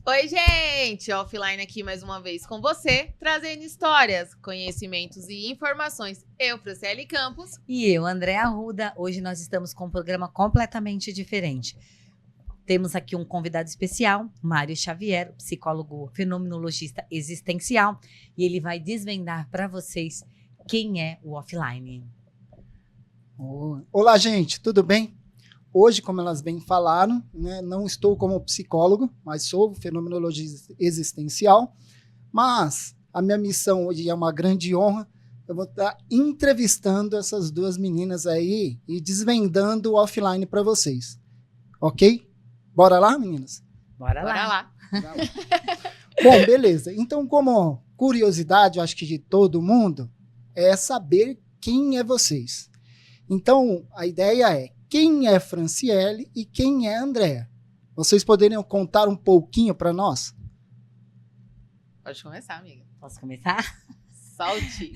Oi, gente! Offline aqui mais uma vez com você, trazendo histórias, conhecimentos e informações. Eu, Franciele Campos. E eu, André Arruda. Hoje nós estamos com um programa completamente diferente. Temos aqui um convidado especial, Mário Xavier, psicólogo fenomenologista existencial, e ele vai desvendar para vocês quem é o offline. Olá, gente, tudo bem? Hoje, como elas bem falaram, né, não estou como psicólogo, mas sou fenomenologista existencial, mas a minha missão hoje é uma grande honra. Eu vou estar entrevistando essas duas meninas aí e desvendando o offline para vocês, ok? Bora lá, meninas? Bora lá. Bom, beleza. Então, como curiosidade, eu acho que de todo mundo, é saber quem é vocês. Então, a ideia é quem é Franciele e quem é Andréa. Vocês poderiam contar um pouquinho para nós? Pode começar, amiga. Posso começar? Solte!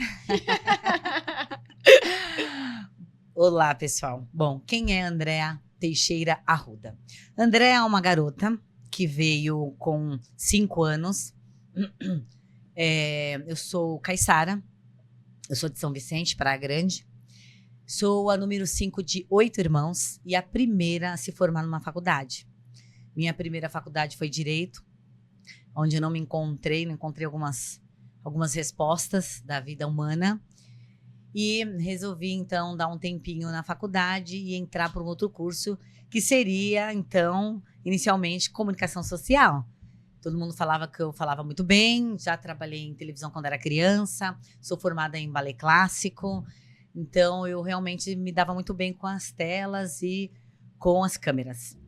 Olá, pessoal. Bom, quem é Andréa Teixeira Arruda? Andréa é uma garota que veio com 5 anos. Eu sou caiçara, eu sou de São Vicente, Praia Grande. Sou a número 5 de 8 irmãos e a primeira a se formar numa faculdade. Minha primeira faculdade foi Direito, onde eu não encontrei algumas respostas da vida humana. E resolvi, então, dar um tempinho na faculdade e entrar para um outro curso, que seria, então, inicialmente, comunicação social. Todo mundo falava que eu falava muito bem, já trabalhei em televisão quando era criança, sou formada em balé clássico. Então, eu realmente me dava muito bem com as telas e com as câmeras.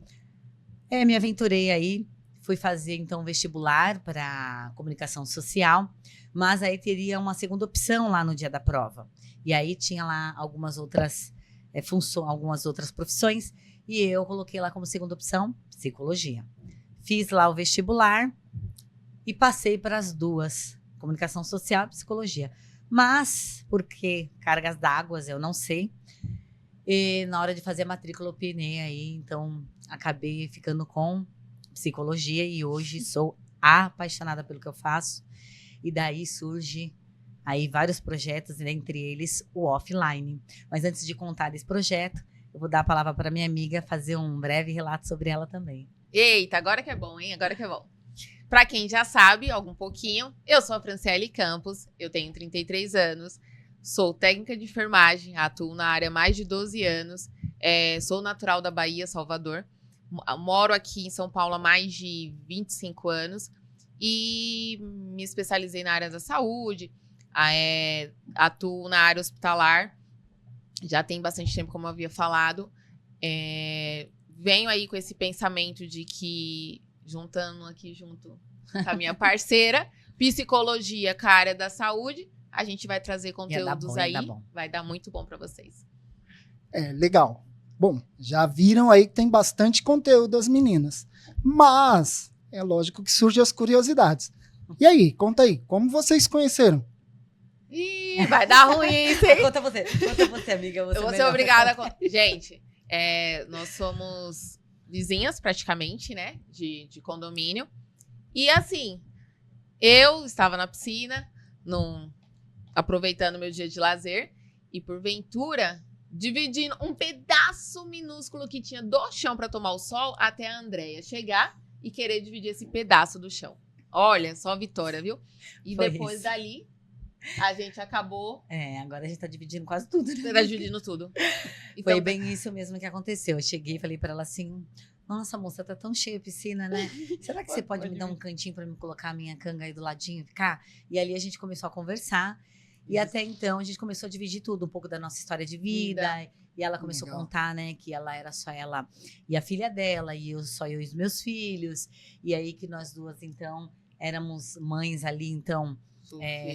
Me aventurei aí, fui fazer, então, vestibular para comunicação social, mas aí teria uma segunda opção lá no dia da prova. E aí tinha lá algumas outras algumas outras profissões, e eu coloquei lá como segunda opção, psicologia. Fiz lá o vestibular e passei para as duas, comunicação social e psicologia. Mas, porque cargas d'água, eu não sei. E na hora de fazer a matrícula, eu penei aí. Então, acabei ficando com psicologia. E hoje sou apaixonada pelo que eu faço. E daí surge aí vários projetos, e entre eles o offline. Mas antes de contar esse projeto, eu vou dar a palavra para minha amiga fazer um breve relato sobre ela também. Eita, agora que é bom, hein? Agora que é bom. Pra quem já sabe, algum pouquinho, eu sou a Franciele Campos, eu tenho 33 anos, sou técnica de enfermagem, atuo na área há mais de 12 anos, sou natural da Bahia, Salvador, moro aqui em São Paulo há mais de 25 anos e me especializei na área da saúde, atuo na área hospitalar, já tem bastante tempo, como eu havia falado, venho aí com esse pensamento de que juntando aqui junto com a minha parceira, psicologia com a área da saúde, a gente vai trazer conteúdos aí, vai dar muito bom para vocês. Legal. Bom, já viram aí que tem bastante conteúdo das meninas, mas é lógico que surgem as curiosidades. E aí, conta aí, como vocês conheceram? Ih, vai dar ruim isso, hein? Conta você, amiga. Eu vou ser obrigada a... Gente, nós somos vizinhas praticamente, né, de condomínio. E assim, eu estava na piscina, aproveitando meu dia de lazer, e porventura, dividindo um pedaço minúsculo que tinha do chão para tomar o sol, até a Andréia chegar e querer dividir esse pedaço do chão. Olha, só vitória, viu? E foi depois isso. Dali, a gente acabou... agora a gente tá dividindo quase tudo, né? Tá dividindo tudo. Então, foi bem isso mesmo que aconteceu. Eu cheguei e falei pra ela assim... Nossa, moça, tá tão cheia a piscina, né? Será que você pode me dar um cantinho pra me colocar a minha canga aí do ladinho e ficar? E ali a gente começou a conversar. E até então a gente começou a dividir tudo. Um pouco da nossa história de vida. E ela começou a contar, né? Que ela era só ela e a filha dela. E só eu e os meus filhos. E aí que nós duas, então, éramos mães ali, então...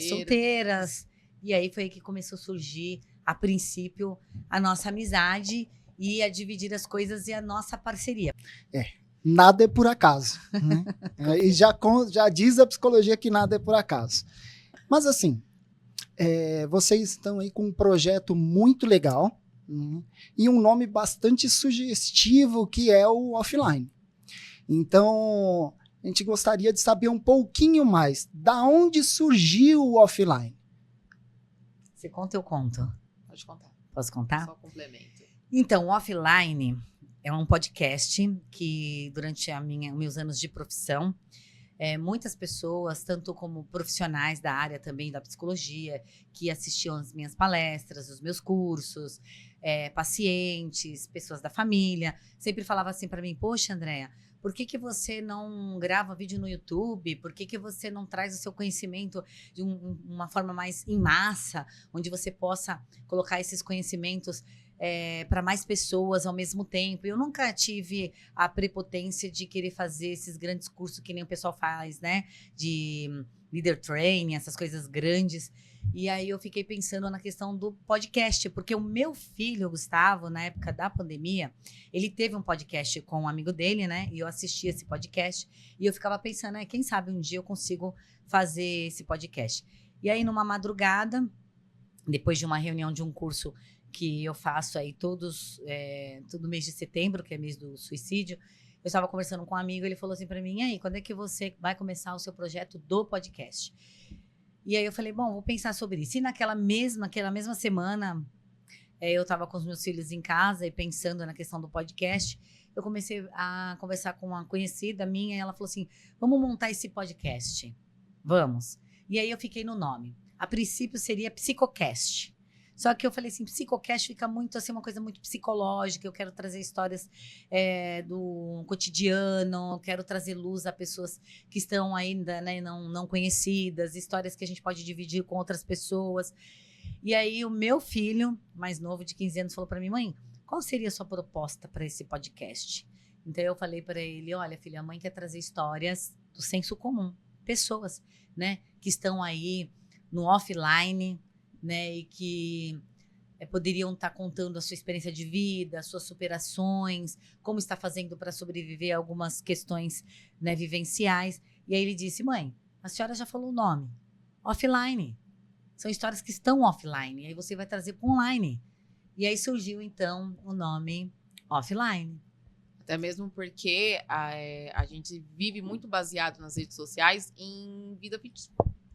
solteiras. E aí foi aí que começou a surgir, a princípio, a nossa amizade e a dividir as coisas e a nossa parceria. Nada é por acaso. Né? E já diz a psicologia que nada é por acaso. Mas assim, vocês estão aí com um projeto muito legal, e um nome bastante sugestivo, que é o offline. Então, a gente gostaria de saber um pouquinho mais. Da onde surgiu o offline? Você conta, eu conto. Pode contar. Posso contar? Só complemento. Então, o Offline é um podcast que, durante meus anos de profissão, muitas pessoas, tanto como profissionais da área também da psicologia, que assistiam às minhas palestras, os meus cursos, pacientes, pessoas da família, sempre falavam assim para mim: poxa, Andréa, por que você não grava vídeo no YouTube? Por que você não traz o seu conhecimento de uma forma mais em massa, onde você possa colocar esses conhecimentos para mais pessoas ao mesmo tempo? Eu nunca tive a prepotência de querer fazer esses grandes cursos que nem o pessoal faz, né? De leader training, essas coisas grandes. E aí eu fiquei pensando na questão do podcast, porque o meu filho, Gustavo, na época da pandemia, ele teve um podcast com um amigo dele, né? E eu assistia esse podcast e eu ficava pensando, quem sabe um dia eu consigo fazer esse podcast. E aí, numa madrugada, depois de uma reunião de um curso que eu faço aí todo mês de setembro, que é mês do suicídio, eu estava conversando com um amigo, ele falou assim para mim: e aí, quando é que você vai começar o seu projeto do podcast? E aí eu falei: bom, vou pensar sobre isso. E naquela mesma semana, eu estava com os meus filhos em casa e pensando na questão do podcast, eu comecei a conversar com uma conhecida minha e ela falou assim: vamos montar esse podcast? Vamos. E aí eu fiquei no nome. A princípio seria Psicocast. Só que eu falei assim, Psicocast fica muito assim, uma coisa muito psicológica, eu quero trazer histórias do cotidiano, quero trazer luz a pessoas que estão ainda, né, não conhecidas, histórias que a gente pode dividir com outras pessoas. E aí o meu filho, mais novo, de 15 anos, falou para mim: mãe, qual seria a sua proposta para esse podcast? Então eu falei para ele: olha, filha, a mãe quer trazer histórias do senso comum, pessoas, né, que estão aí no offline, né, e que poderiam estar contando a sua experiência de vida, as suas superações, como está fazendo para sobreviver a algumas questões, né, vivenciais. E aí ele disse: mãe, a senhora já falou o nome, offline. São histórias que estão offline, e aí você vai trazer para online. E aí surgiu, então, o nome Offline. Até mesmo porque a gente vive muito baseado nas redes sociais em vida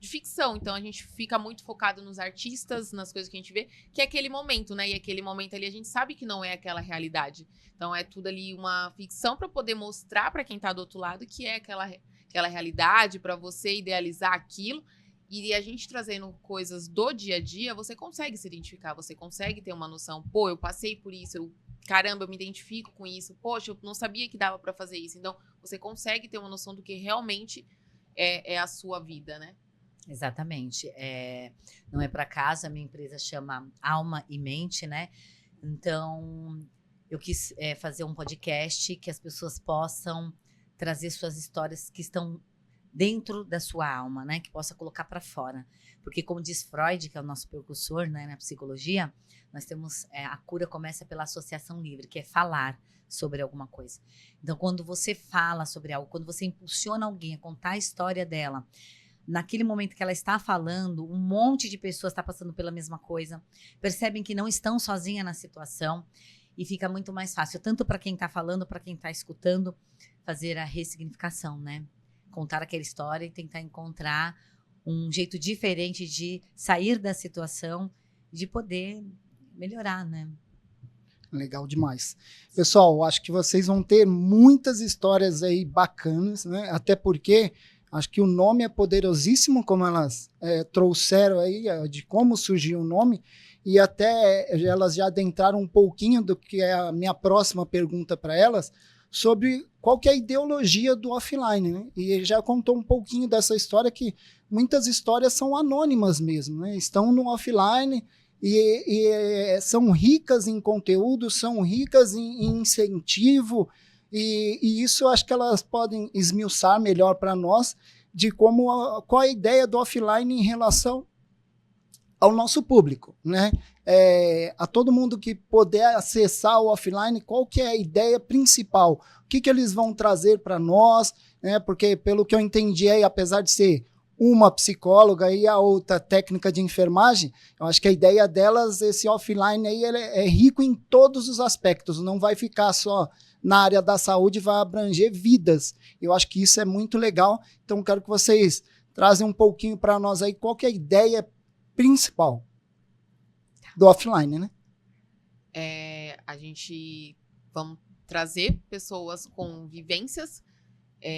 de ficção. Então, a gente fica muito focado nos artistas, nas coisas que a gente vê, que é aquele momento, né? E aquele momento ali a gente sabe que não é aquela realidade. Então, é tudo ali uma ficção para poder mostrar para quem tá do outro lado que é aquela realidade, para você idealizar aquilo. E a gente trazendo coisas do dia a dia, você consegue se identificar, você consegue ter uma noção. Pô, eu passei por isso, caramba, eu me identifico com isso. Poxa, eu não sabia que dava para fazer isso. Então, você consegue ter uma noção do que realmente é a sua vida, né? Exatamente. Não é por acaso, a minha empresa chama Alma e Mente, né? Então, eu quis fazer um podcast que as pessoas possam trazer suas histórias que estão dentro da sua alma, né? Que possa colocar para fora. Porque, como diz Freud, que é o nosso precursor, né, na psicologia, nós temos a cura começa pela associação livre, que é falar sobre alguma coisa. Então, quando você fala sobre algo, quando você impulsiona alguém a contar a história dela, naquele momento que ela está falando, um monte de pessoas está passando pela mesma coisa, percebem que não estão sozinhas na situação e fica muito mais fácil, tanto para quem está falando, para quem está escutando, fazer a ressignificação, né? Contar aquela história e tentar encontrar um jeito diferente de sair da situação e de poder melhorar, né? Legal demais. Pessoal, acho que vocês vão ter muitas histórias aí bacanas, né? Até porque acho que o nome é poderosíssimo, como elas trouxeram aí, de como surgiu o nome, e até elas já adentraram um pouquinho do que é a minha próxima pergunta para elas, sobre qual que é a ideologia do offline, né? E ele já contou um pouquinho dessa história, que muitas histórias são anônimas mesmo, né? Estão no offline e são ricas em conteúdo, são ricas em incentivo, e isso acho que elas podem esmiuçar melhor para nós de qual a ideia do offline em relação ao nosso público, né? A todo mundo que puder acessar o offline, qual que é a ideia principal? O que eles vão trazer para nós, né? Porque, pelo que eu entendi aí, apesar de ser uma psicóloga e a outra técnica de enfermagem, eu acho que a ideia delas, esse offline aí, ele é rico em todos os aspectos, não vai ficar só na área da saúde vai abranger vidas. Eu acho que isso é muito legal. Então, quero que vocês trazem um pouquinho para nós aí qual que é a ideia principal do offline, né? A gente vamos trazer pessoas com vivências,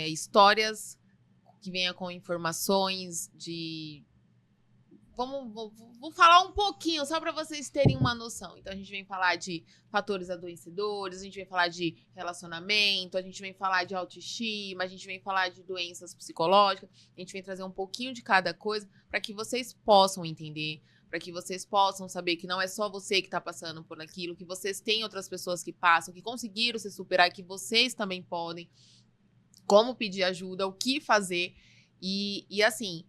histórias que venham com informações de... Vou falar um pouquinho, só para vocês terem uma noção. Então, a gente vem falar de fatores adoecedores, a gente vem falar de relacionamento, a gente vem falar de autoestima, a gente vem falar de doenças psicológicas, a gente vem trazer um pouquinho de cada coisa para que vocês possam entender, para que vocês possam saber que não é só você que está passando por aquilo, que vocês têm outras pessoas que passam, que conseguiram se superar, que vocês também podem, como pedir ajuda, o que fazer. E assim,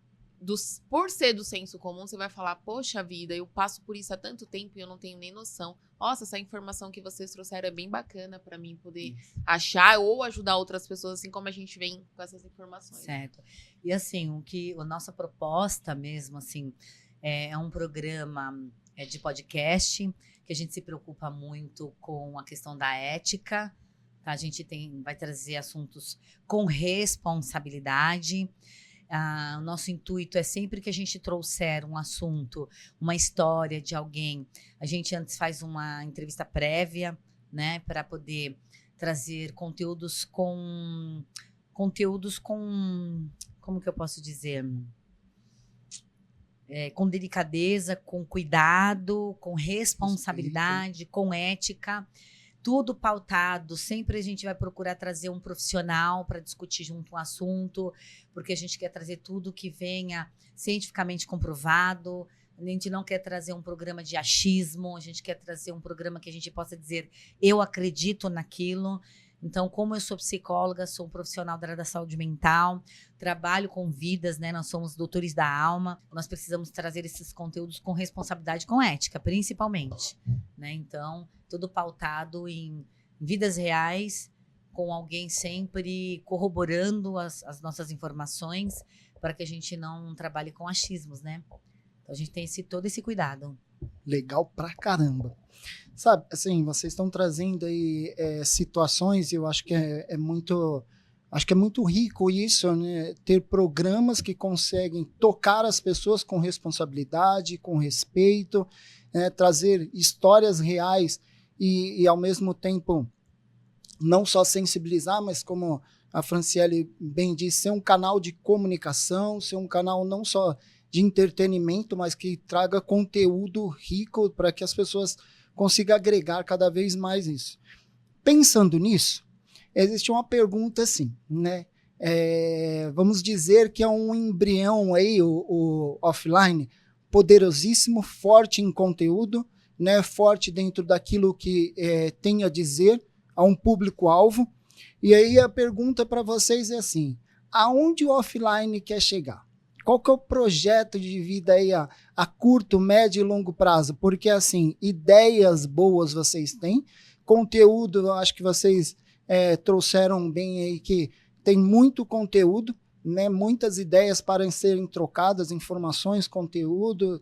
por ser do senso comum, você vai falar, poxa vida, eu passo por isso há tanto tempo e eu não tenho nem noção. Nossa, essa informação que vocês trouxeram é bem bacana para mim poder achar ou ajudar outras pessoas, assim como a gente vem com essas informações. Certo. E assim, a nossa proposta mesmo, assim, é um programa de podcast, que a gente se preocupa muito com a questão da ética, tá? A gente vai trazer assuntos com responsabilidade. O nosso intuito é sempre que a gente trouxer um assunto, uma história de alguém, a gente antes faz uma entrevista prévia, né, para poder trazer conteúdos com, como que eu posso dizer? Com delicadeza, com cuidado, com responsabilidade, com ética, tudo pautado. Sempre a gente vai procurar trazer um profissional para discutir junto um assunto, porque a gente quer trazer tudo que venha cientificamente comprovado. A gente não quer trazer um programa de achismo, a gente quer trazer um programa que a gente possa dizer, eu acredito naquilo. Então, como eu sou psicóloga, sou um profissional da área da saúde mental, trabalho com vidas, né? Nós somos doutores da alma, nós precisamos trazer esses conteúdos com responsabilidade, com ética, principalmente, né? Então, tudo pautado em vidas reais, com alguém sempre corroborando as nossas informações, para que a gente não trabalhe com achismos, né? Então, a gente tem todo esse cuidado. Legal pra caramba. Sabe, assim, vocês estão trazendo aí situações, e eu acho que é muito rico isso, né? Ter programas que conseguem tocar as pessoas com responsabilidade, com respeito, trazer histórias reais e ao mesmo tempo não só sensibilizar, mas como a Franciele bem disse, ser um canal de comunicação, ser um canal não só de entretenimento, mas que traga conteúdo rico para que as pessoas consigam agregar cada vez mais isso. Pensando nisso, existe uma pergunta assim, né? Vamos dizer que é um embrião aí, o offline, poderosíssimo, forte em conteúdo, né? Forte dentro daquilo que tem a dizer a um público-alvo. E aí a pergunta para vocês é assim, aonde o offline quer chegar? Qual que é o projeto de vida aí a curto, médio e longo prazo? Porque, assim, ideias boas vocês têm, conteúdo, eu acho que vocês trouxeram bem aí que tem muito conteúdo, né? Muitas ideias para serem trocadas, informações, conteúdo,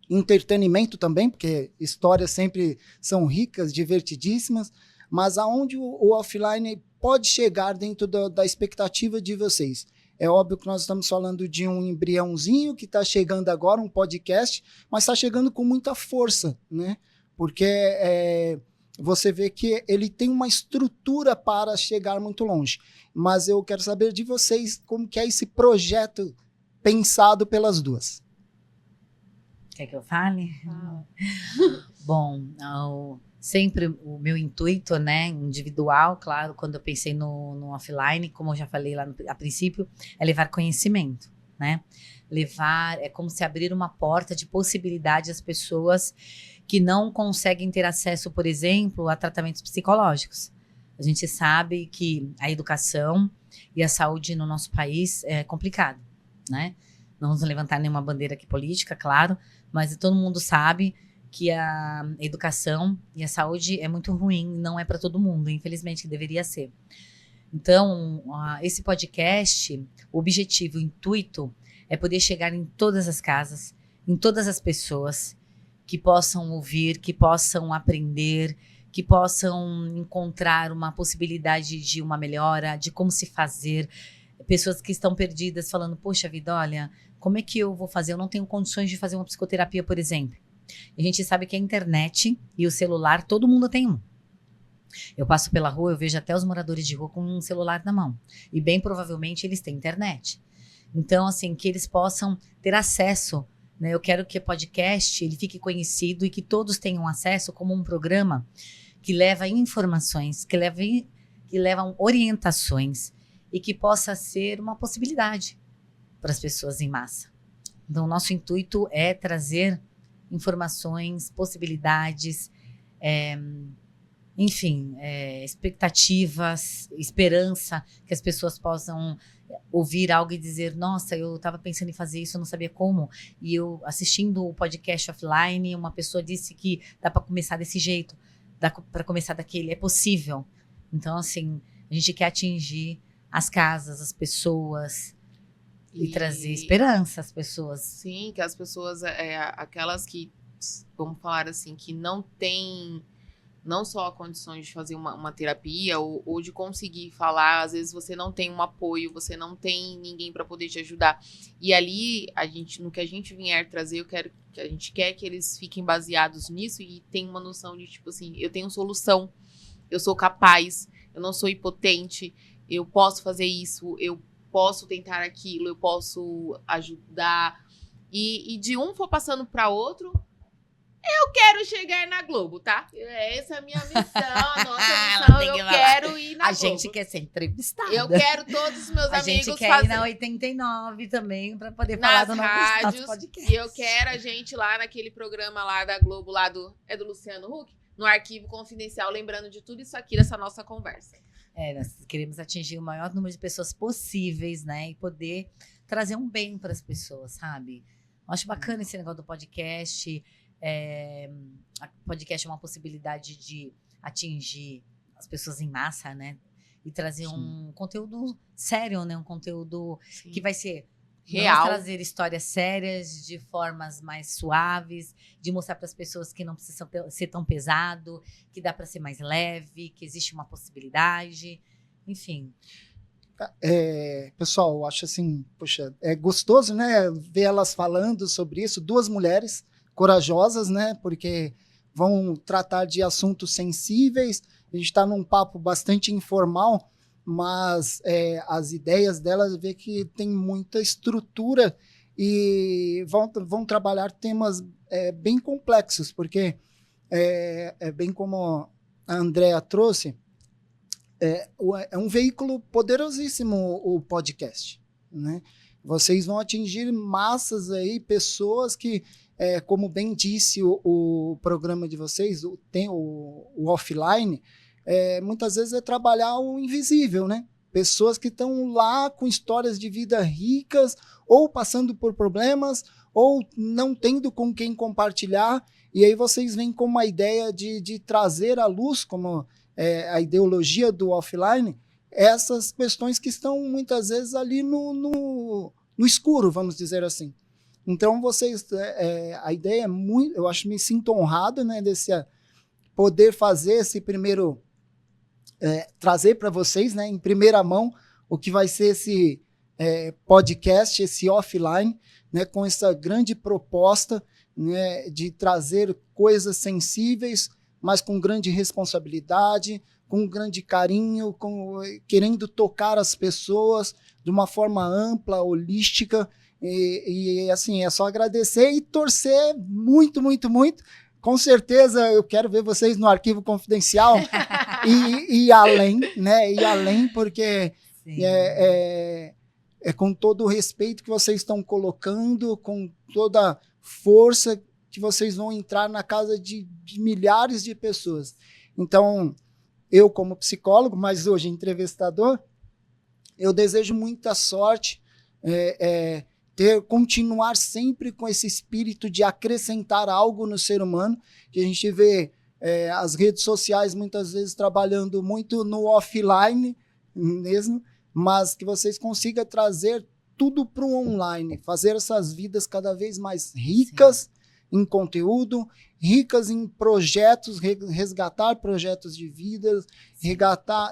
entretenimento também, porque histórias sempre são ricas, divertidíssimas, mas aonde o offline pode chegar dentro da expectativa de vocês? É óbvio que nós estamos falando de um embriãozinho que está chegando agora, um podcast, mas está chegando com muita força, né? Porque você vê que ele tem uma estrutura para chegar muito longe. Mas eu quero saber de vocês como que é esse projeto pensado pelas duas. Quer que eu fale? Bom, sempre o meu intuito, né, individual, claro, quando eu pensei no offline, como eu já falei lá a princípio, é levar conhecimento, né? É como se abrir uma porta de possibilidade às pessoas que não conseguem ter acesso, por exemplo, a tratamentos psicológicos. A gente sabe que a educação e a saúde no nosso país é complicado, né? Não vamos levantar nenhuma bandeira aqui política, claro, mas todo mundo sabe que a educação e a saúde é muito ruim, não é para todo mundo, infelizmente, que deveria ser. Então, esse podcast, o objetivo, o intuito é poder chegar em todas as casas, em todas as pessoas que possam ouvir, que possam aprender, que possam encontrar uma possibilidade de uma melhora, de como se fazer. Pessoas que estão perdidas falando, poxa vida, olha, como é que eu vou fazer? Eu não tenho condições de fazer uma psicoterapia, por exemplo. A gente sabe que a internet e o celular, todo mundo tem um. Eu passo pela rua, eu vejo até os moradores de rua com um celular na mão. E bem provavelmente eles têm internet. Então, assim, que eles possam ter acesso, né? Eu quero que o podcast ele fique conhecido e que todos tenham acesso como um programa que leva informações, que levam orientações e que possa ser uma possibilidade para as pessoas em massa. Então, o nosso intuito é trazer informações, possibilidades, enfim, expectativas, esperança, que as pessoas possam ouvir algo e dizer, nossa, eu estava pensando em fazer isso, eu não sabia como. E eu, assistindo o podcast offline, uma pessoa disse que dá para começar desse jeito, dá para começar daquele, é possível. Então, assim, a gente quer atingir as casas, as pessoas e trazer esperança às pessoas. Sim, que as pessoas, aquelas que, vamos falar assim, que não têm não só condições de fazer uma terapia ou de conseguir falar, às vezes você não tem um apoio, você não tem ninguém para poder te ajudar. E ali, no que a gente vier trazer, a gente quer que eles fiquem baseados nisso e tenham uma noção de, tipo assim, eu tenho solução, eu sou capaz, eu não sou impotente, eu posso fazer isso, eu posso tentar aquilo, eu posso ajudar. E de um for passando para outro, eu quero chegar na Globo, tá? Essa é a minha missão, a nossa missão. Eu quero ir na Globo. A gente quer ser entrevistada. Eu quero todos os meus amigos A gente quer ir na 89 também, para poder falar do nosso podcast. E eu quero a gente lá naquele programa lá da Globo, é do Luciano Huck, no Arquivo Confidencial, lembrando de tudo isso aqui dessa nossa conversa. Nós queremos atingir o maior número de pessoas possíveis, né? E poder trazer um bem para as pessoas, sabe? Eu acho bacana esse negócio do podcast. O podcast é uma possibilidade de atingir as pessoas em massa, né? E trazer um conteúdo sério, né? Um conteúdo que vai ser real. Trazer histórias sérias de formas mais suaves, de mostrar para as pessoas que não precisa ser tão pesado, que dá para ser mais leve, que existe uma possibilidade, enfim. Pessoal, eu acho assim, poxa, é gostoso, né? Ver elas falando sobre isso, duas mulheres corajosas, né? Porque vão tratar de assuntos sensíveis. A gente está num papo bastante informal, mas as ideias delas vê que tem muita estrutura e vão trabalhar temas bem complexos, porque bem como a Andrea trouxe, é um veículo poderosíssimo o podcast, né? Vocês vão atingir massas aí, pessoas que como bem disse o programa de vocês, o offline, muitas vezes é trabalhar o invisível, né? Pessoas que estão lá com histórias de vida ricas, ou passando por problemas, ou não tendo com quem compartilhar, e aí vocês vêm com uma ideia de trazer à luz, como a ideologia do offline, essas questões que estão muitas vezes ali no escuro, vamos dizer assim. Então, vocês, a ideia é muito, eu acho, me sinto honrado, né, desse poder fazer esse primeiro, trazer para vocês, né, em primeira mão, o que vai ser esse podcast, esse offline, né, com essa grande proposta, né, de trazer coisas sensíveis, mas com grande responsabilidade, com grande carinho, querendo tocar as pessoas de uma forma ampla, holística. E assim, é só agradecer e torcer muito, muito, muito. Com certeza eu quero ver vocês no Arquivo Confidencial e além, né? E além, porque é com todo o respeito que vocês estão colocando, com toda a força que vocês vão entrar na casa de milhares de pessoas. Então, eu como psicólogo, mas hoje entrevistador, eu desejo muita sorte, continuar sempre com esse espírito de acrescentar algo no ser humano, que a gente vê as redes sociais muitas vezes trabalhando muito no offline mesmo, mas que vocês consigam trazer tudo para o online, fazer essas vidas cada vez mais ricas, em conteúdo, ricas em projetos, resgatar projetos de vida,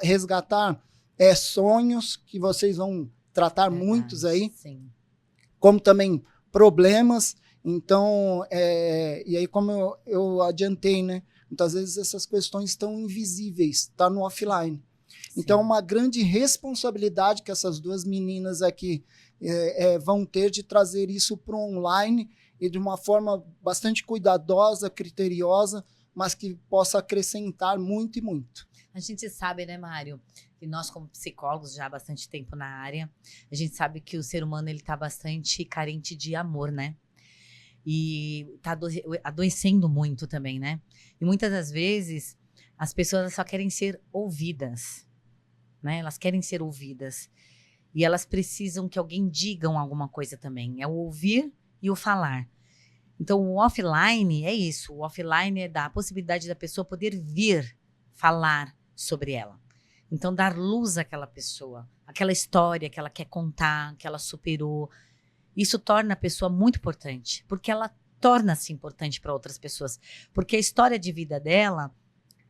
resgatar sonhos, que vocês vão tratar muitos aí, sim. como também problemas. Então, e aí como eu adiantei, né? Muitas vezes essas questões estão invisíveis, está no offline. Sim. Então, uma grande responsabilidade que essas duas meninas aqui vão ter de trazer isso para o online e de uma forma bastante cuidadosa, criteriosa, mas que possa acrescentar muito e muito. A gente sabe, né, Mário, que nós como psicólogos já há bastante tempo na área, a gente sabe que o ser humano ele está bastante carente de amor, né? E está adoecendo muito também, né? E muitas das vezes as pessoas só querem ser ouvidas, né? Elas querem ser ouvidas. E elas precisam que alguém diga alguma coisa também. É o ouvir e o falar. Então, o offline é isso. O offline é dar a possibilidade da pessoa poder vir falar sobre ela. Então, dar luz àquela pessoa. Aquela história que ela quer contar, que ela superou. Isso torna a pessoa muito importante. Porque ela torna-se importante para outras pessoas. Porque a história de vida dela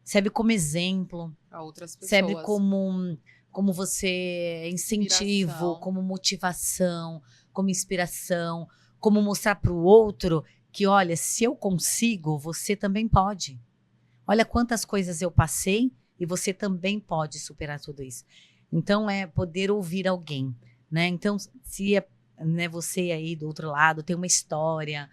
serve como exemplo. Para outras pessoas. Serve como você incentivo, Inspiração. como motivação, como inspiração, como mostrar para o outro que, olha, se eu consigo, você também pode. Olha quantas coisas eu passei e você também pode superar tudo isso. Então, é poder ouvir alguém, né? Então, se você aí do outro lado tem uma história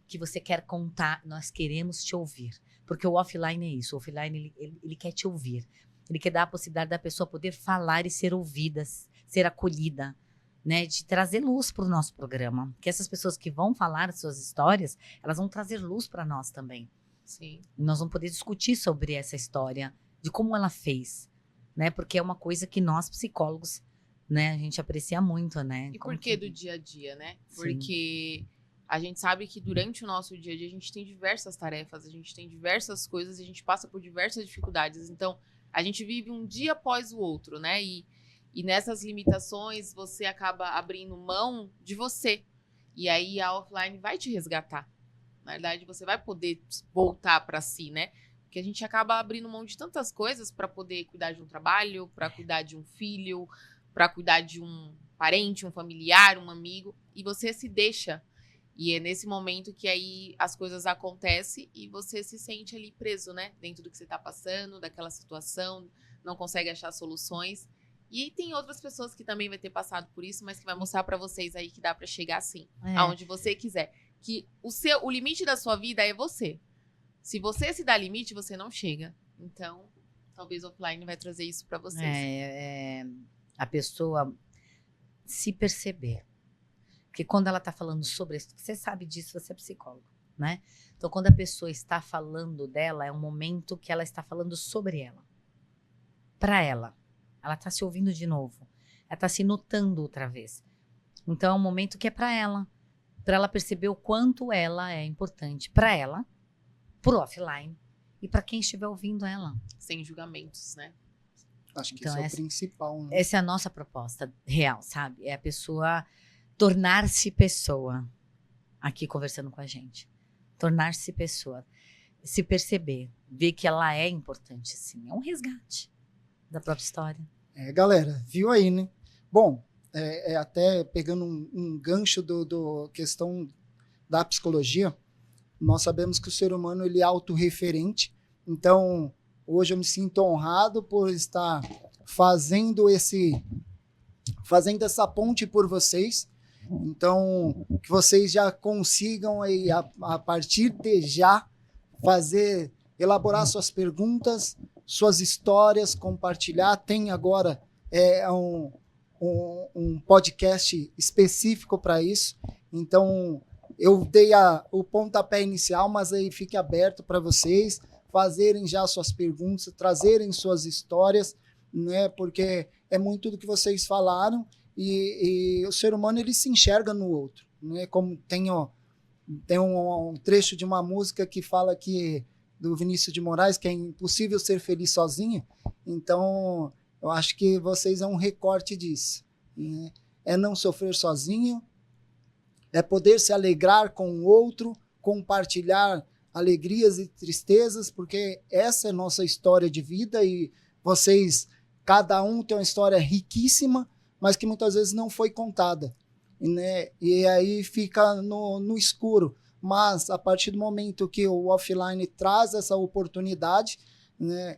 que você quer contar, nós queremos te ouvir. Porque o offline é isso, o offline ele quer te ouvir. Ele quer dar a possibilidade da pessoa poder falar e ser ouvida, ser acolhida, né? De trazer luz para o nosso programa. Que essas pessoas que vão falar suas histórias, elas vão trazer luz para nós também. Sim. E nós vamos poder discutir sobre essa história, de como ela fez, né? Porque é uma coisa que nós, psicólogos, né? A gente aprecia muito, né? E por que do dia a dia, né? Sim. Porque a gente sabe que durante o nosso dia a dia a gente tem diversas tarefas, a gente tem diversas coisas e a gente passa por diversas dificuldades. Então, a gente vive um dia após o outro, né? E nessas limitações, você acaba abrindo mão de você. E aí a offline vai te resgatar. Na verdade, você vai poder voltar para si, né? Porque a gente acaba abrindo mão de tantas coisas para poder cuidar de um trabalho, para cuidar de um filho, para cuidar de um parente, um familiar, um amigo. E você se deixa. E é nesse momento que aí as coisas acontecem e você se sente ali preso, né? Dentro do que você tá passando, daquela situação, não consegue achar soluções. E tem outras pessoas que também vai ter passado por isso, mas que vai mostrar pra vocês aí que dá pra chegar assim, aonde você quiser. Que o limite da sua vida é você. Se você se dá limite, você não chega. Então, talvez o offline vai trazer isso pra vocês. A pessoa se perceber. Porque quando ela está falando sobre isso, você sabe disso, você é psicólogo, né? Então, quando a pessoa está falando dela, é um momento que ela está falando sobre ela. Para ela. Ela está se ouvindo de novo. Ela está se notando outra vez. Então, é um momento que é para ela perceber o quanto ela é importante para ela, pro offline e para quem estiver ouvindo ela. Sem julgamentos, né? Acho que Então, isso é o principal, né? Essa é a nossa proposta real, sabe? É a pessoa tornar-se pessoa aqui conversando com a gente. Tornar-se pessoa. Se perceber. Ver que ela é importante, sim. É um resgate da própria história. Galera, viu aí, né? Bom, até pegando um gancho do questão da psicologia, nós sabemos que o ser humano ele é autorreferente. Então, hoje eu me sinto honrado por estar fazendo essa ponte por vocês. Então, que vocês já consigam aí, a partir de já elaborar suas perguntas, suas histórias, compartilhar. Tem agora um podcast específico para isso. Então, eu dei o pontapé inicial, mas aí fique aberto para vocês fazerem já suas perguntas, trazerem suas histórias, né? Porque é muito do que vocês falaram. E o ser humano ele se enxerga no outro, né? Como tem um trecho de uma música que fala do Vinícius de Moraes, que é impossível ser feliz sozinho. Então, eu acho que vocês é um recorte disso, né? É não sofrer sozinho, é poder se alegrar com o outro, compartilhar alegrias e tristezas, porque essa é nossa história de vida e vocês, cada um tem uma história riquíssima, mas que muitas vezes não foi contada, né? E aí fica no escuro. Mas a partir do momento que o offline traz essa oportunidade, né,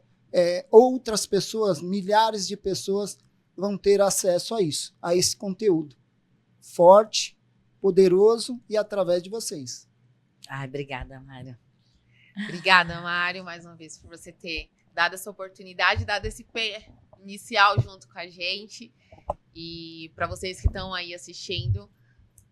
outras pessoas, milhares de pessoas vão ter acesso a isso, a esse conteúdo forte, poderoso e através de vocês. Ai, obrigada, Mário. Obrigada, Mário, mais uma vez, por você ter dado essa oportunidade, dado esse pé inicial junto com a gente. E para vocês que estão aí assistindo,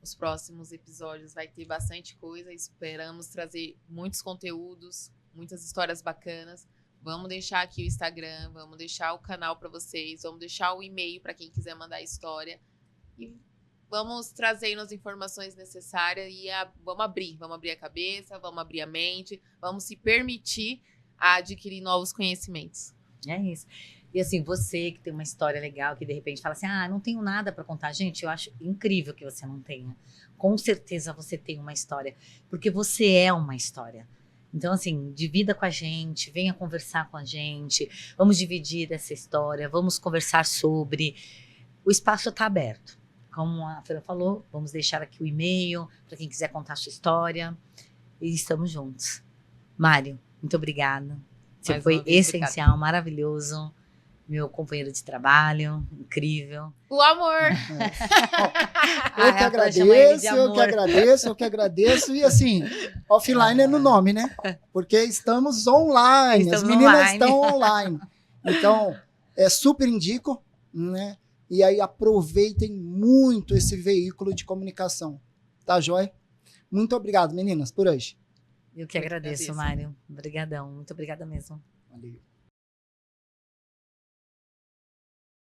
os próximos episódios vai ter bastante coisa. Esperamos trazer muitos conteúdos, muitas histórias bacanas. Vamos deixar aqui o Instagram, vamos deixar o canal para vocês, vamos deixar o e-mail para quem quiser mandar história. E vamos trazer as informações necessárias e vamos abrir a cabeça, vamos abrir a mente, vamos se permitir a adquirir novos conhecimentos. É isso. E assim, você que tem uma história legal, que de repente fala assim, não tenho nada para contar. Gente, eu acho incrível que você não tenha. Com certeza você tem uma história, porque você é uma história. Então, assim, divida com a gente, venha conversar com a gente, vamos dividir essa história, vamos conversar sobre. O espaço está aberto. Como a Fran falou, vamos deixar aqui o e-mail para quem quiser contar a sua história. E estamos juntos. Mário, muito obrigada. Você foi essencial, maravilhoso. Meu companheiro de trabalho, incrível. O amor! Eu que agradeço. E assim, offline é no nome, né? Porque estamos online, as meninas estão online. Então, super indico, né? E aí aproveitem muito esse veículo de comunicação. Tá, joia? Muito obrigado, meninas, por hoje. Eu que agradeço, Mário. Obrigadão. Muito obrigada mesmo. Valeu.